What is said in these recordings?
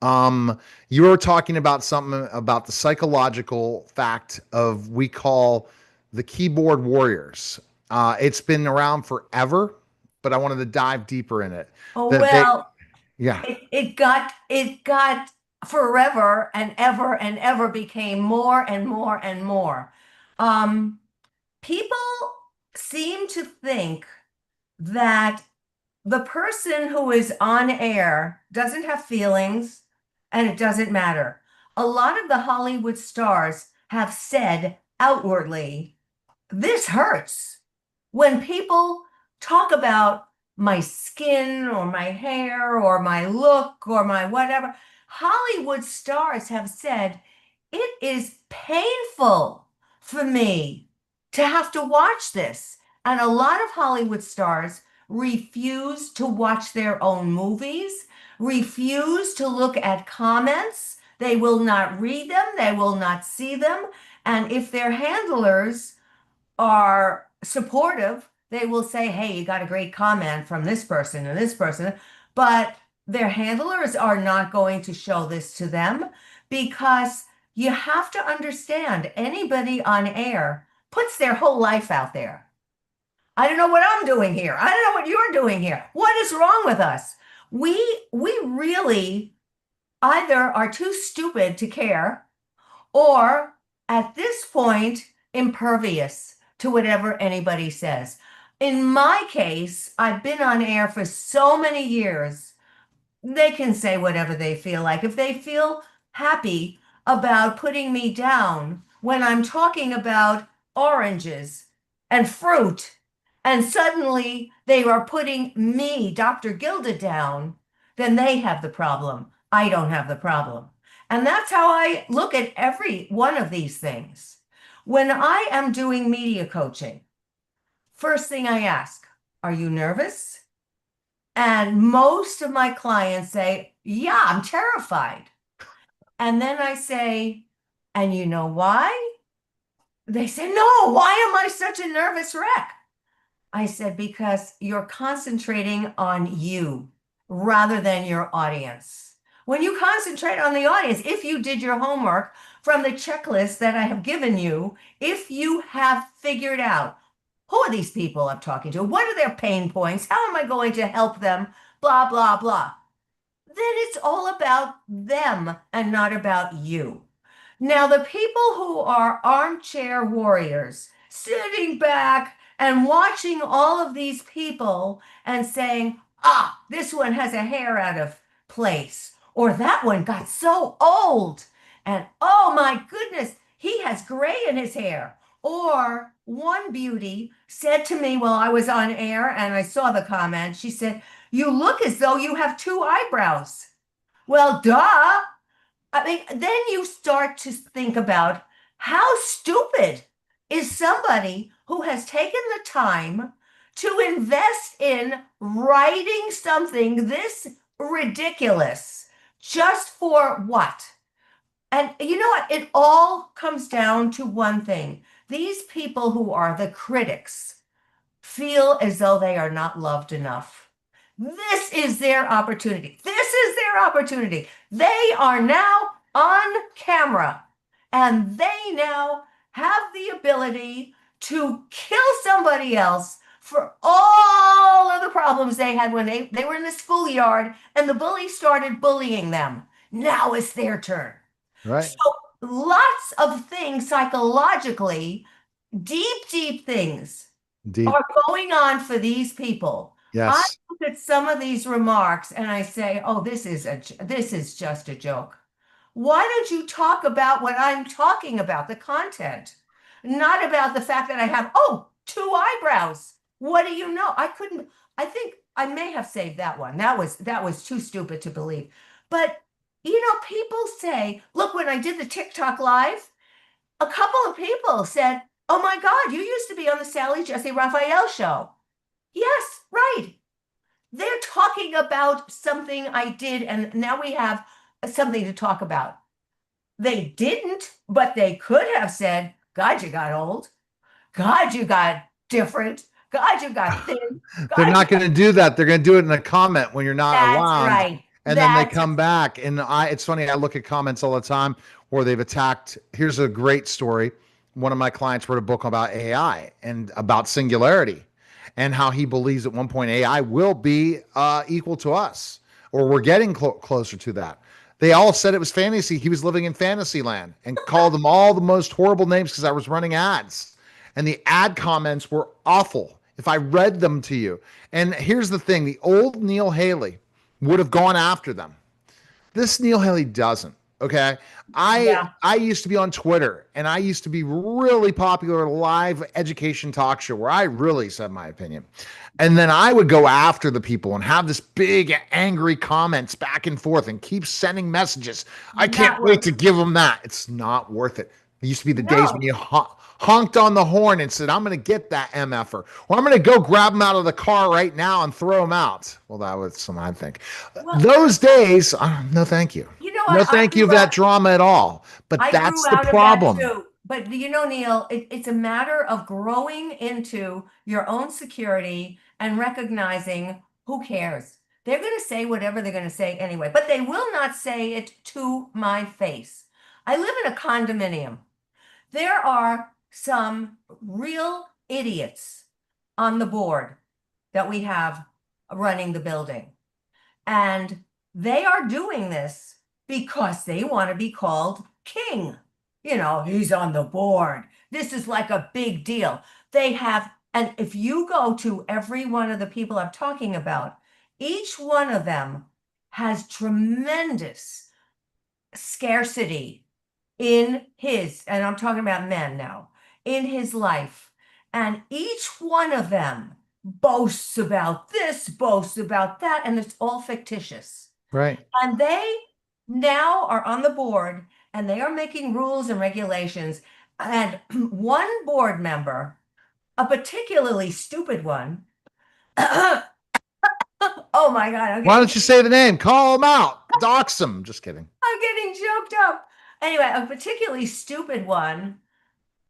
You were talking about something about the psychological fact of we call the keyboard warriors. It's been around forever, but I wanted to dive deeper in it. Oh, That they, well, yeah, it got forever and ever became more and more and more. Um, People seem to think that the person who is on air doesn't have feelings and it doesn't matter. A lot of the Hollywood stars have said outwardly, this hurts. When people talk about my skin or my hair or my look or my whatever, Hollywood stars have said, it is painful for me to have to watch this. And a lot of Hollywood stars refuse to watch their own movies, refuse to look at comments. They will not read them, they will not see them. And if their handlers are supportive, they will say, hey, you got a great comment from this person and this person. But their handlers are not going to show this to them because you have to understand anybody on air puts their whole life out there. I don't know what I'm doing here. I don't know what you're doing here. What is wrong with us? We we really either are too stupid to care or at this point, impervious to whatever anybody says. In my case, I've been on air for so many years, they can say whatever they feel like. If they feel happy about putting me down when I'm talking about oranges and fruit, and suddenly they are putting me, Dr. Gilda, down, then they have the problem. I don't have the problem. And that's how I look at every one of these things. When I am doing media coaching, first thing I ask, are you nervous? And most of my clients say, yeah, I'm terrified. And then I say, and you know why? They say, no, why am I such a nervous wreck? I said, because you're concentrating on you rather than your audience. When you concentrate on the audience, if you did your homework from the checklist that I have given you, if you have figured out who are these people I'm talking to, what are their pain points, how am I going to help them, blah, blah, blah, then it's all about them and not about you. Now, the people who are armchair warriors, sitting back and watching all of these people and saying, ah, this one has a hair out of place, or that one got so old, and oh my goodness, he has gray in his hair. Or one beauty said to me while I was on air and I saw the comment, she said, you look as though you have two eyebrows. Well, duh. I mean, then you start to think about how stupid is somebody who has taken the time to invest in writing something this ridiculous just for what? And you know what? It all comes down to one thing. These people who are the critics feel as though they are not loved enough. This is their opportunity. This is their opportunity. They are now on camera and they now have the ability to kill somebody else for all of the problems they had when they were in the schoolyard and the bully started bullying them. Now it's their turn. right. So lots of things psychologically, deep, deep things Deep. are going on for these people. I Yes. look at some of these remarks and I say, "Oh, this is just a joke." Why don't you talk about what I'm talking about, the content, not about the fact that I have, oh, two eyebrows. What do you know? I couldn't, I think I may have saved that one. That was too stupid to believe. But people say, look, when I did the TikTok live, a couple of people said, oh my God, you used to be on the Sally Jesse Raphael show. Yes, right. They're talking about something I did, and now we have something to talk about. They didn't, but they could have said, God, you got old. God, you got different. God, you got thin. They're God, you not going got. to do that. They're going to do it in a comment when you're not That's around, right. And then they That's come back. And it's funny, I look at comments all the time where they've attacked. Here's a great story. One of my clients wrote a book about AI and about singularity and how he believes at one point AI will be equal to us, or we're getting closer to that. They all said it was fantasy. He was living in fantasy land and called them all the most horrible names because I was running ads. And the ad comments were awful if I read them to you. And here's the thing, the old Neil Haley would have gone after them. This Neil Haley doesn't. Okay. yeah. I used to be on Twitter and I used to be really popular live education talk show where I really said my opinion. And then I would go after the people and have this big angry comments back and forth and keep sending messages. I can't Not wait worth. to give them that. It's not worth it. It used to be the days when No. you honked on the horn and said, I'm going to get that MFer, or I'm going to go grab him out of the car right now and throw him out. Well, that was some, I think. Well, Those days, no, thank you. you know No, what? thank you of that drama at all. But I grew that's the out of that problem. too. But you know, Neil, it's a matter of growing into your own security and recognizing who cares. They're going to say whatever they're going to say anyway, but they will not say it to my face. I live in a condominium. There are some real idiots on the board that we have running the building. And they are doing this because they want to be called king. You know, he's on the board. This is like a big deal. They have, and if you go to every one of the people I'm talking about, each one of them has tremendous scarcity in his, and I'm talking about men now, in his life. And each one of them boasts about this, boasts about that, and it's all fictitious. Right. And they now are on the board and they are making rules and regulations. And one board member, a particularly stupid one, oh my God, Why don't you say the name? Call him out. Dox him. Just kidding. I'm getting choked up. Anyway, a particularly stupid one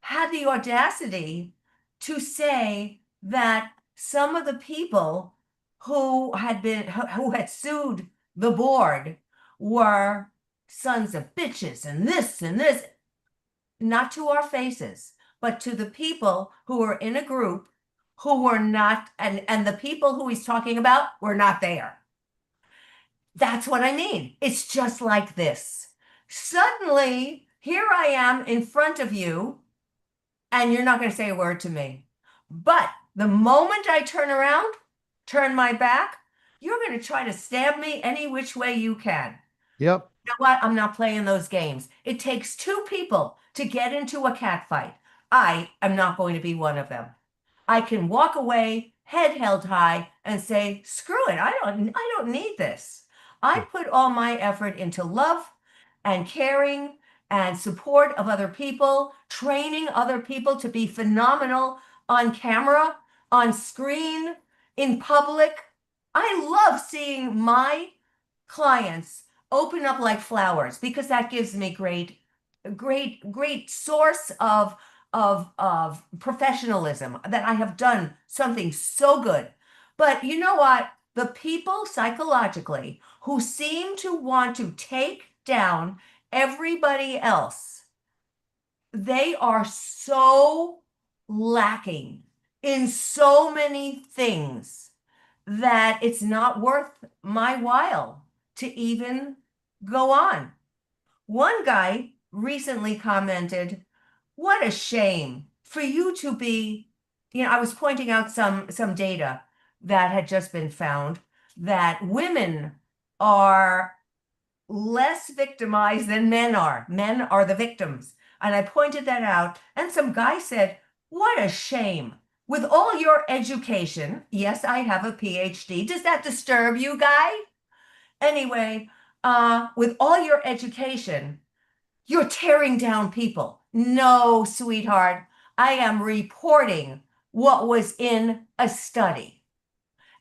had the audacity to say that some of the people who had sued the board were sons of bitches and this, not to our faces, but to the people who were in a group who were not, and the people who he's talking about were not there. That's what I mean. It's just like this. Suddenly, here I am in front of you, and you're not going to say a word to me. But the moment I turn around, turn my back, you're going to try to stab me any which way you can. Yep. You know what? I'm not playing those games. It takes two people to get into a cat fight. I am not going to be one of them. I can walk away, head held high, and say, screw it. I don't need this. I put all my effort into love and caring and support of other people, training other people to be phenomenal on camera, on screen, in public. I love seeing my clients open up like flowers because that gives me great source of professionalism that I have done something so good. But you know what? The people psychologically who seem to want to take down everybody else, they are so lacking in so many things that it's not worth my while to even go on. One guy recently commented, what a shame for you to be, I was pointing out some data that had just been found that women are less victimized than men are. Men are the victims. And I pointed that out, and some guy said, what a shame. With all your education, yes, I have a PhD. Does that disturb you, guy? Anyway, with all your education, you're tearing down people. No, sweetheart, I am reporting what was in a study.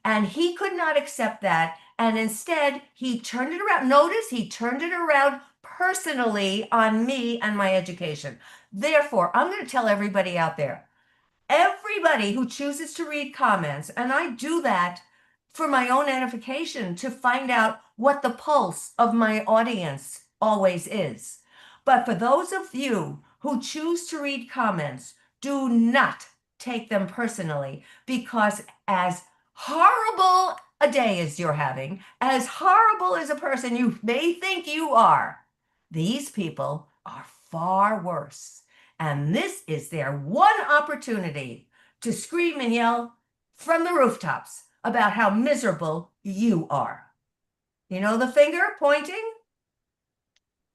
And he could not accept that. And instead, he turned it around. Notice he turned it around personally on me and my education. Therefore, I'm going to tell everybody out there, everybody who chooses to read comments, and I do that for my own edification to find out what the pulse of my audience always is. But for those of you who choose to read comments, do not take them personally, because as horrible a day as you're having, as horrible as a person you may think you are, these people are far worse. And this is their one opportunity to scream and yell from the rooftops about how miserable you are. You know the finger pointing?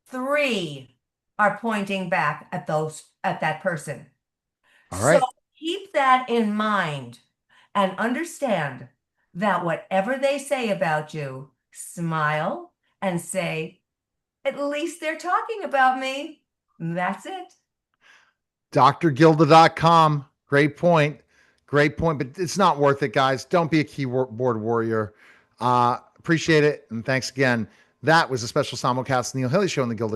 3 are pointing back at that person. All So right. keep that in mind and understand that whatever they say about you, smile and say, at least they're talking about me. That's it. drgilda.com. Great point. Great point. But it's not worth it, guys. Don't be a keyboard warrior. Appreciate it. And thanks again. That was a special simulcast, Neil Haley Show on the Gilda